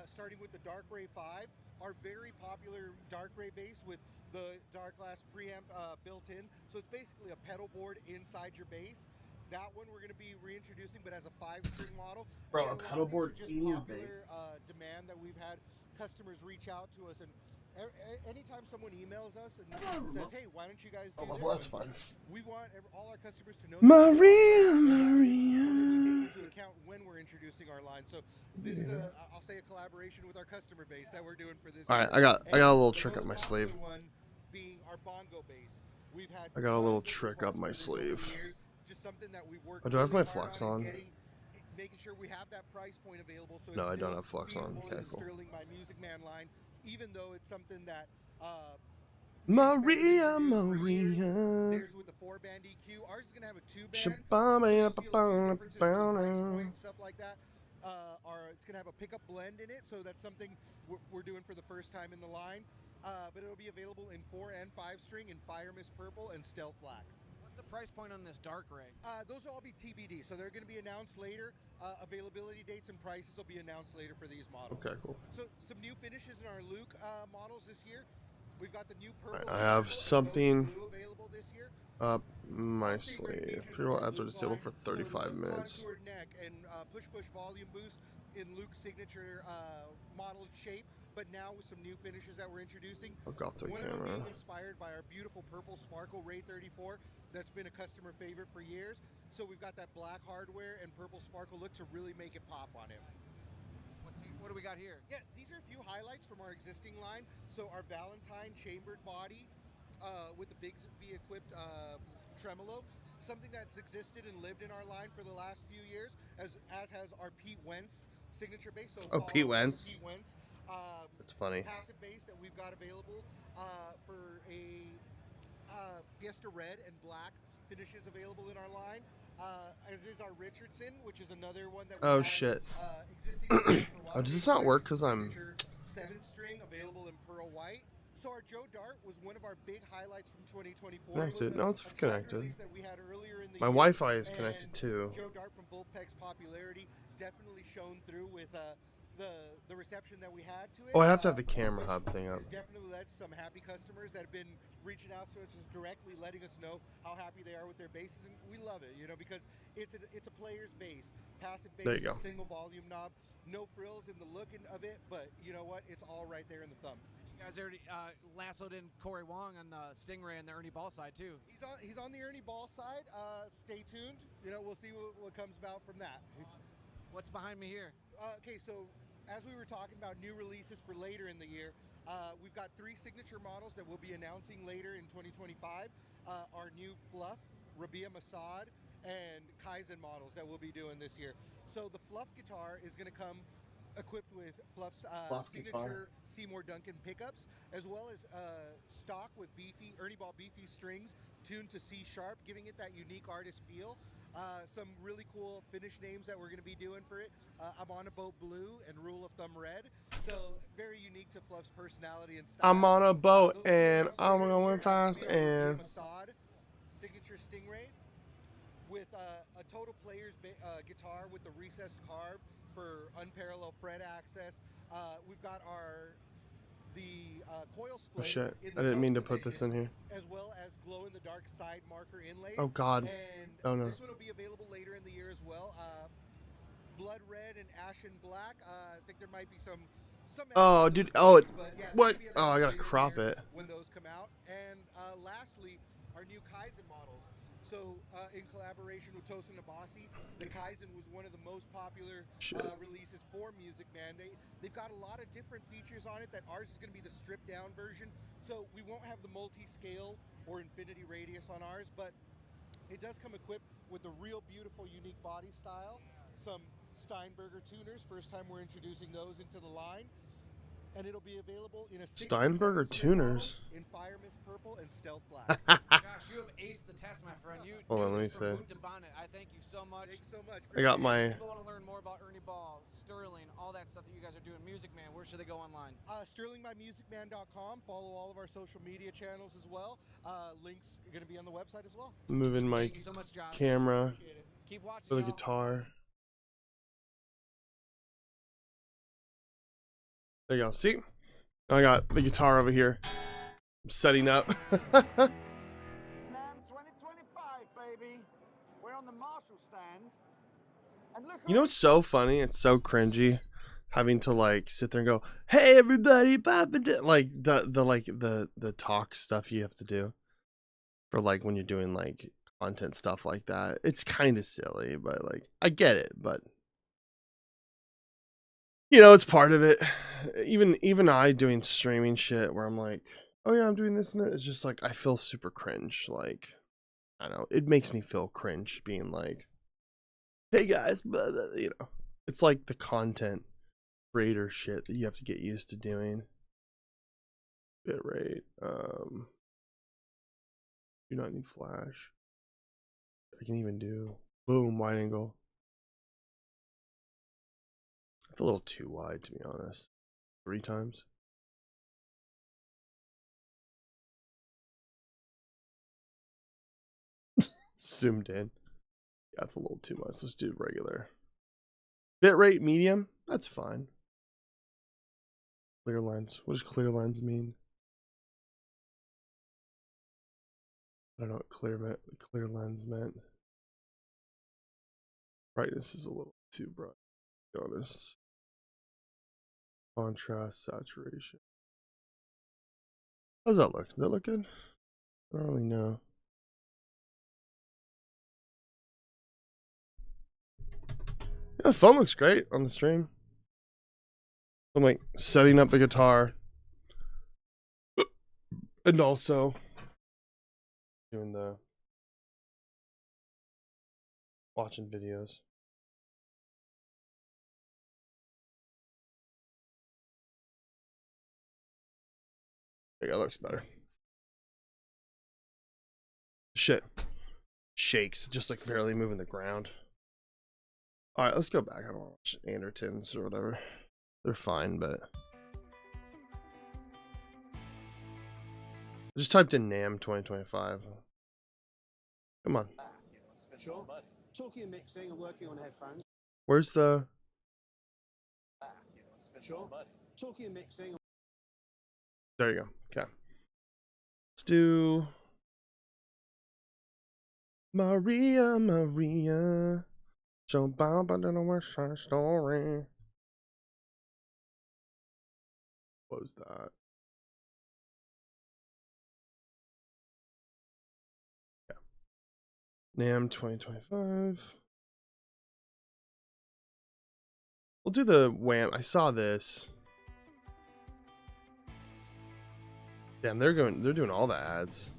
starting with the Dark Ray 5, our very popular Dark Ray bass with the Dark Glass preamp built in. So it's basically a pedal board inside your bass. That one we're going to be reintroducing, but as a 5-string model. Bro, a pedal board just in your popular demand that we've had customers reach out to us, and anytime someone emails us and says, "Hey, why don't you guys do this?" Well, that's fun. We want all our customers to know. Maria. We take into account when we're introducing our line. So this is I'll say a collaboration with our customer base that we're doing for this. All right, year. I got a little The trick up most my popular sleeve. One being our bongo bass. We've had I got a little tons of trick up requests my for this over the sleeve. years. Just something that we worked Oh, do I have my really hard flex on? making sure we have that price point available. So No, it's I don't still have flex on. feasible in Okay, the cool. Sterling My Music Man line, even though it's something that Maria. there's with the 4-band EQ. Ours is gonna have a 2-band. Stuff like that. It's gonna have a pickup blend in it, so that's something we're doing for the first time in the line. But it'll be available in 4 and 5-string in Fire Mist Purple and Stealth Black. What's the price point on this Dark Ray? Those will all be TBD, so they're going to be announced later. Availability dates and prices will be announced later for these models. Okay, cool. So some new finishes in our Luke models this year. We've got the new Alright, purple I have sparkle and something rose blue available this year. up my sleeve. Pre-roll ads are disabled for 35 minutes. Contoured neck and push volume boost in Luke's signature modeled shape, but now with some new finishes that we're introducing. Look off the One of them camera. being inspired by our beautiful purple sparkle Ray 34 that's been a customer favorite for years. So we've got that black hardware and purple sparkle look to really make it pop on him. What do we got here? Yeah, these are a few highlights from our existing line. So our Valentine chambered body with the Bigsby equipped tremolo, something that's existed and lived in our line for the last few years, as has our Pete Wentz signature bass. So Oh, Pete Wentz. Pete Wentz. That's funny. Passive bass that we've got available for a Fiesta Red and Black finishes available in our line. As is our Richardson, which is another one that. Oh shit. Oh, does this not work because I'm 7-string available in pearl white. So our Joe Dart was one of our big highlights from 2024. connected? No, it's connected. That we had earlier in the My year, Wi-Fi is and connected too. Joe Dart from Wolfpack's popularity definitely shone through with the reception that we had to it. Oh, I have to have the camera hub thing up. It's definitely led to some happy customers that have been reaching out to us directly, letting us know how happy they are with their basses, and we love it, you know, because it's a player's bass, passive bass, There you go. single volume knob, no frills in the look of it, but you know what? It's all right there in the thumb. You guys already lassoed in Corey Wong on the Stingray and the Ernie Ball side too. He's on the Ernie Ball side. Stay tuned. You know, we'll see what comes about from that. What's behind me here? Okay, so as we were talking about new releases for later in the year, we've got 3 signature models that we'll be announcing later in 2025. Our new Fluff, Rabia Masad, and Kaizen models that we'll be doing this year. So the Fluff guitar is going to come equipped with Fluff's signature Seymour Duncan pickups, as well as stock with Ernie Ball beefy strings tuned to C sharp, giving it that unique artist feel. Some really cool finish names that we're going to be doing for it. I'm on a boat blue and Rule of Thumb red. So very unique to Fluff's personality and style. I'm on a boat and I'm going fast and Masad signature Stingray with a total player's guitar with the recessed carve for unparalleled fret access. We've got the coil split. oh shit, in I the didn't mean to tone put this in here. as well as glow in the dark side marker inlays. Oh god. And Oh no. this one will be available later in the year as well. Blood red and ashen black. I think there might be some. Oh dude. Oh but yeah, what? maybe Oh, I later gotta in the crop year it. when those come out. And lastly, our new Kaizen models. So in collaboration with Tosin Abasi, the Kaizen was one of the most popular releases for Music Man. They've got a lot of different features on it. That ours is going to be the stripped down version. So we won't have the multi-scale or infinity radius on ours, but it does come equipped with a real beautiful, unique body style. Some Steinberger tuners. First time we're introducing those into the line. And it'll be available in a Steinberger tuners. in Fire Mist Purple and Stealth Black. Gosh, you have aced the test, my friend. You Hold on, knew let me this from see. boot to bonnet. I thank you so much. Thanks so much. I got my. If people want to learn more about Ernie Ball, Sterling, all that stuff that you guys are doing, Music Man, where should they go online? SterlingMyMusicMan.com. Follow all of our social media channels as well. Links are going to be on the website as well. Moving my Thank you so much, Josh. camera Keep watching. for the y'all. guitar. There you go. See? I got the guitar over here. I'm setting up. It's NAMM 2025, baby. We're on the Marshall stand. And look You know what's so funny? It's so cringy having to like sit there and go, "Hey everybody, like the talk stuff you have to do for like when you're doing like content stuff like that. It's kind of silly, but like I get it, but you know, it's part of it. Even I doing streaming shit where I'm like, oh yeah, I'm doing this and that. It's just like I feel super cringe. Like I don't know, it makes me feel cringe being like, hey guys, blah, blah, you know. It's like the content creator shit that you have to get used to doing. Bitrate. Do not need flash. I can even do boom wide angle. It's a little too wide, to be honest. 3 times. Zoomed in. Yeah, it's a little too much. Let's do regular. Bitrate medium. That's fine. Clear lens. What does clear lens mean? I don't know what clear lens meant. Brightness is a little too bright, to be honest. Contrast, saturation. How does that look? Does that look good? I don't really know. Yeah, the phone looks great on the stream. I'm like setting up the guitar and also doing the watching videos. I think that looks better. Shit. Shakes, just like barely moving the ground. Alright, let's go back. I don't want to watch Andertons or whatever. They're fine, but I just typed in NAMM 2025. Come on. Sure. Talking and mixing and working on headphones. Where's the Sure. Talking and mixing. There you go. Okay. Let's do Maria, Maria. So Baba did a West Side Story. Close that. Yeah. NAMM 2025. We'll do the Wham. I saw this. Damn, they're doing all the ads.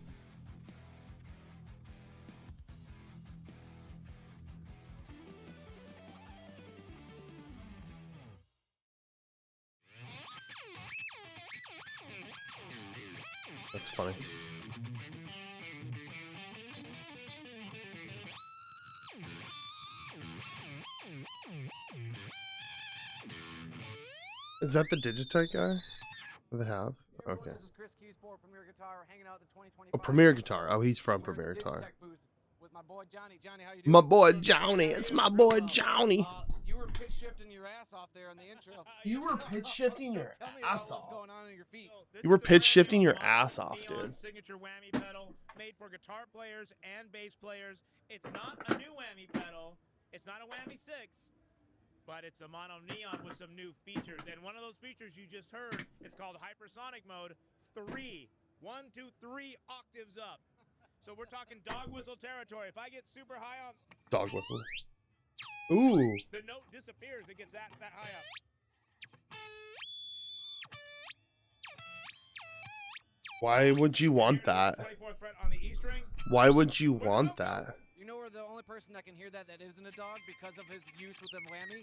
That's funny. Is that the Digitech guy? They have? Okay. This is Chris Keys for Premier Guitar, hanging out at the 2025. Oh, Premier Guitar. Oh, he's from Premier Guitar. Booth with my boy Johnny. Johnny, how you doing? My boy Johnny. It's my boy Johnny. You were pitch shifting your ass off there on the intro. You were pitch shifting your ass off. What's going on in your feet? You were pitch shifting your ass off, dude. Signature whammy pedal made for guitar players and bass players. It's not a new whammy pedal. It's not a whammy 6, but it's a mono neon with some new features. And one of those features you just heard, it's called hypersonic mode 3. 1, 2, 3 octaves up. So we're talking dog whistle territory. If I get super high on Dog whistle. Ooh. the note disappears. It gets that high up. Why would you want that? 24th fret on the E string. Why would you want that? You know, we're the only person that can hear that isn't a dog because of his use with the whammy.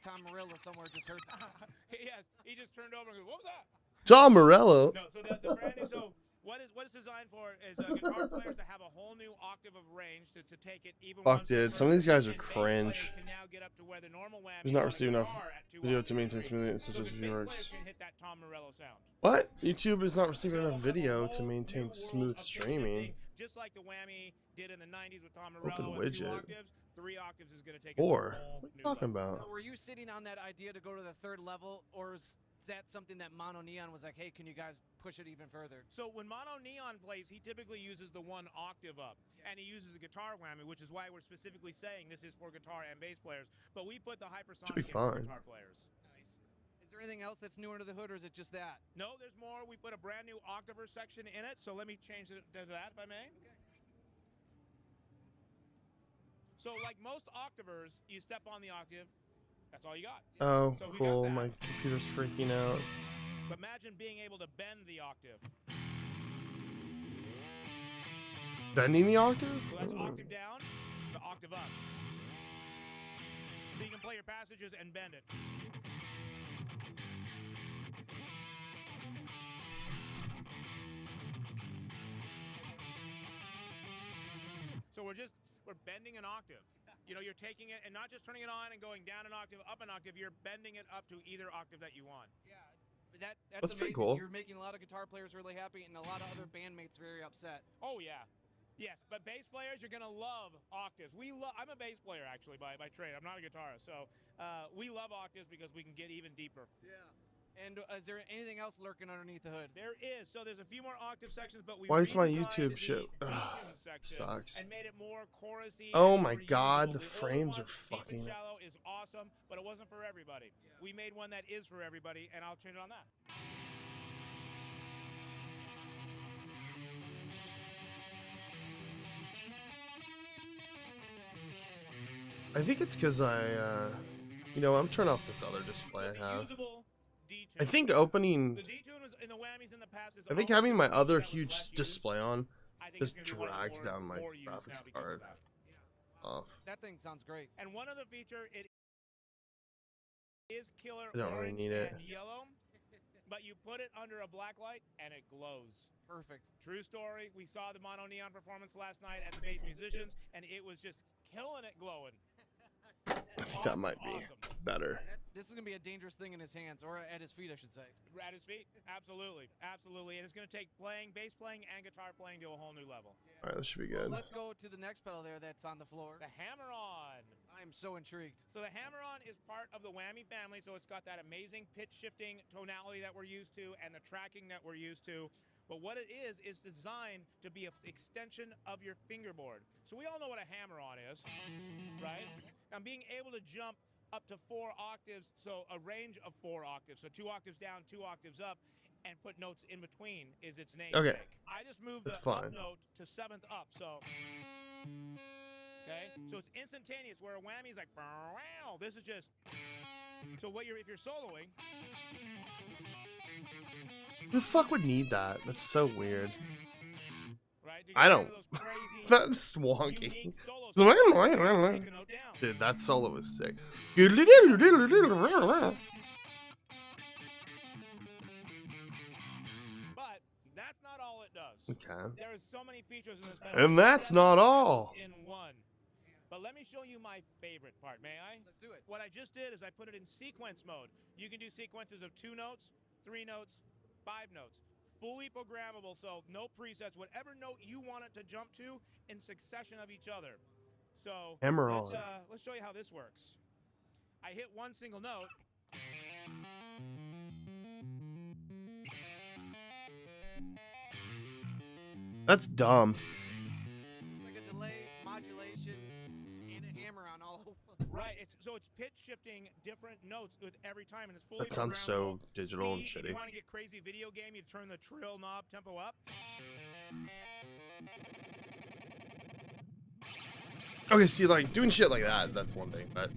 Tom Morello somewhere just heard that. Yes, he just turned over and goes, "What was that?" Tom Morello. No, so the brand new. So what it's designed for is guitar players to have a whole new octave of range to take it even. Fuck, dude. Some of these guys are and bass cringe. players can now get up to where the normal whammy He's not on a receiving enough guitar at 2, video 1, to 2, maintain 3. smoothly and So such as the bass viewers. players can hit that Tom Morello sound. What? YouTube is not receiving enough video to maintain smooth streaming. Just like the whammy did in the 90s with Tom Morello Open at 2 widget. octaves, 3 octaves is going to take it to a Or whole what are you new talking level. about? Were you sitting on that idea to go to the third level, or is that something that Mono Neon was like, hey, can you guys push it even further? So when Mono Neon plays, he typically uses the 1 octave up, and he uses a guitar whammy, which is why we're specifically saying this is for guitar and bass players. But we put the hypersonic Should be in for fine. guitar players. Nice. Is there anything else that's new under the hood, or is it just that? No, there's more. We put a brand new octaver section in it, so let me change it to that, if I may. Okay. So like most octavers, you step on the octave, that's all you got. Oh, So we got cool. that. My computer's freaking out. But imagine being able to bend the octave. Bending the octave? So that's octave down to octave up. So you can play your passages and bend it. So we're bending an octave. You know, you're taking it and not just turning it on and going down an octave, up an octave. You're bending it up to either octave that you want. Yeah, that's That's pretty amazing. cool. You're making a lot of guitar players really happy and a lot of other bandmates very upset. Oh yeah. Yes, but bass players, you're gonna love octaves. I'm a bass player actually by trade. I'm not a guitarist, so we love octaves because we can get even deeper. Yeah. And is there anything else lurking underneath the hood? There is. So there's a few more octave sections, but we Why is my redesigned YouTube the shit? detune section Sucks. and made it more chorusy. Oh and my more god, usable. the old frames one, are Deep and fucking. Shallow is awesome, but it wasn't for everybody. We made one that is for everybody, and I'll change it on that. I think it's because you know, I'm turning off this other display I have. I think opening. I think having my other huge display on just drags down my graphics card. Off. That thing sounds great. And one other feature, it is killer I don't really orange need it. and yellow, but you put it under a black light and it glows. Perfect. True story. We saw the mono neon performance last night at the Bass Musicians, and it was just killing it glowing. I think that might be better. This is going to be a dangerous thing in his hands, or at his feet, I should say. At his feet? Absolutely. Absolutely. And it's going to take bass playing and guitar playing to a whole new level. All right, this should be good. Let's go to the next pedal there that's on the floor. The Hammer-On. I am so intrigued. So the Hammer-On is part of the whammy family, so it's got that amazing pitch shifting tonality that we're used to and the tracking that we're used to. But what it is designed to be an extension of your fingerboard. So we all know what a hammer-on is, right? And being able to jump up to 4 octaves, so a range of 4 octaves, so 2 octaves down, 2 octaves up, and put notes in between is its name. Okay. I just moved That's the fine. up note to 7th up, so... Okay, so it's instantaneous, where a whammy is like, wow, this is just... So what if you're soloing... Who the fuck would need that? That's so weird. Right? I don't. That's wonky. Dude, that solo was sick. But that's not all it does. Okay. There are so many features in this pedal. And that's not all. In one. But let me show you my favorite part, may I? Let's do it. What I just did is I put it in sequence mode. You can do sequences of 2 notes, 3 notes, 5 notes. Fully programmable, so no presets. Whatever note you want it to jump to in succession of each other. So Hammer-On. let's show you how this works. I hit one single note. That's dumb. It's like a delay, modulation, and a hammer on all. Right, so it's pitch shifting different notes with every time, and it's fully That sounds so digital and Speed, if shitty. you want to get crazy video game, you turn the trill knob tempo up. Okay, see, like, doing shit like that, that's one thing, but...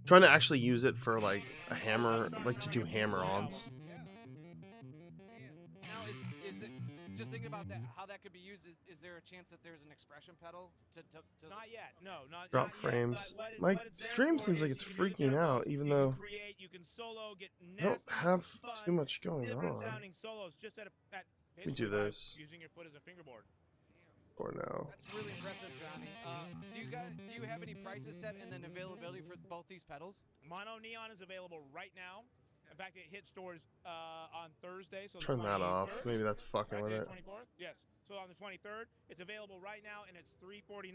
trying to actually use it for, like, a hammer, like, to do hammer-ons. Now, is it, just thinking about that, how that could be used, is there a chance that there's an expression pedal to Not yet, no, not Drop yet, frames. but what My it's there stream for seems like is it's you can do freaking tempos, out, even you can though create, you can solo, get I don't nasty, have fun, too much going different on. sounding solos just at Let me do basically by this. using your foot as a fingerboard. Or no. That's really impressive, Johnny. Do you have any prices set and then availability for both these pedals? Mono Neon is available right now. In fact, it hit stores on Thursday. So Turn that off. 23rd. Maybe that's fucking with it. 24th? Yes. So on the 23rd, it's available right now, and it's $349.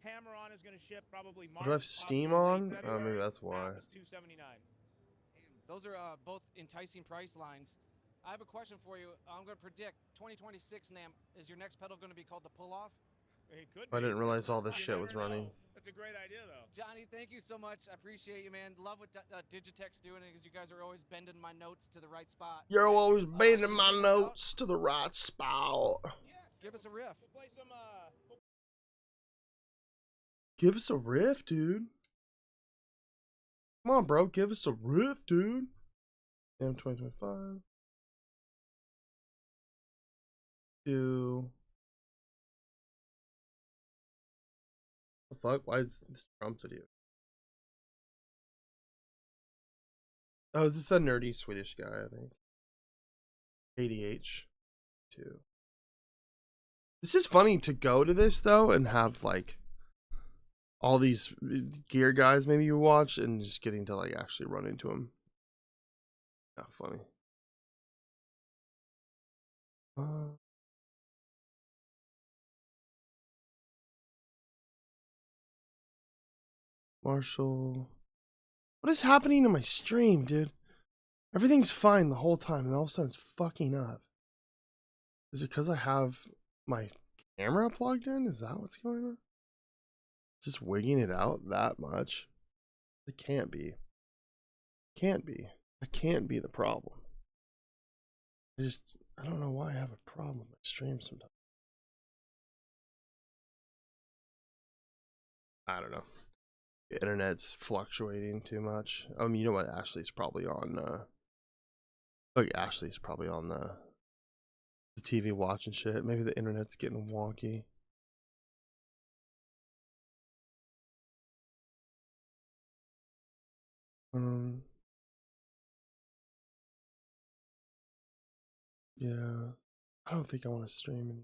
Hammer-On is going to ship probably March. Do I have Steam on? Oh, maybe that's why. It's $279. Those are both enticing price lines. I have a question for you. I'm going to predict 2026 NAMM. Is your next pedal going to be called the Pull-Off? It could I be. didn't realize all this You shit never was know. running. That's a great idea, though. Johnny, thank you so much. I appreciate you, man. Love what Digitech's doing because you guys are always bending my notes to the right spot. You're always bending my notes to the right spot. Give us a riff. We'll play some, Give us a riff, dude. Come on, bro. Give us a riff, dude. NAMM 2025. The fuck? Why is this Trump video? Oh, is this a nerdy Swedish guy, I think? ADH 2. This is funny to go to this though and have like all these gear guys maybe you watch and just getting to like actually run into them. Not funny. Marshall. What is happening to my stream, dude? Everything's fine the whole time, and all of a sudden it's fucking up. Is it because I have my camera plugged in? Is that what's going on? Just wigging it out that much? It can't be. Can't be. That can't be the problem. I don't know why I have a problem with my stream sometimes. I don't know. The internet's fluctuating too much. You know what? Ashley's probably on. Look, Ashley's probably on the TV watching shit. Maybe the internet's getting wonky. Yeah. I don't think I want to stream anymore.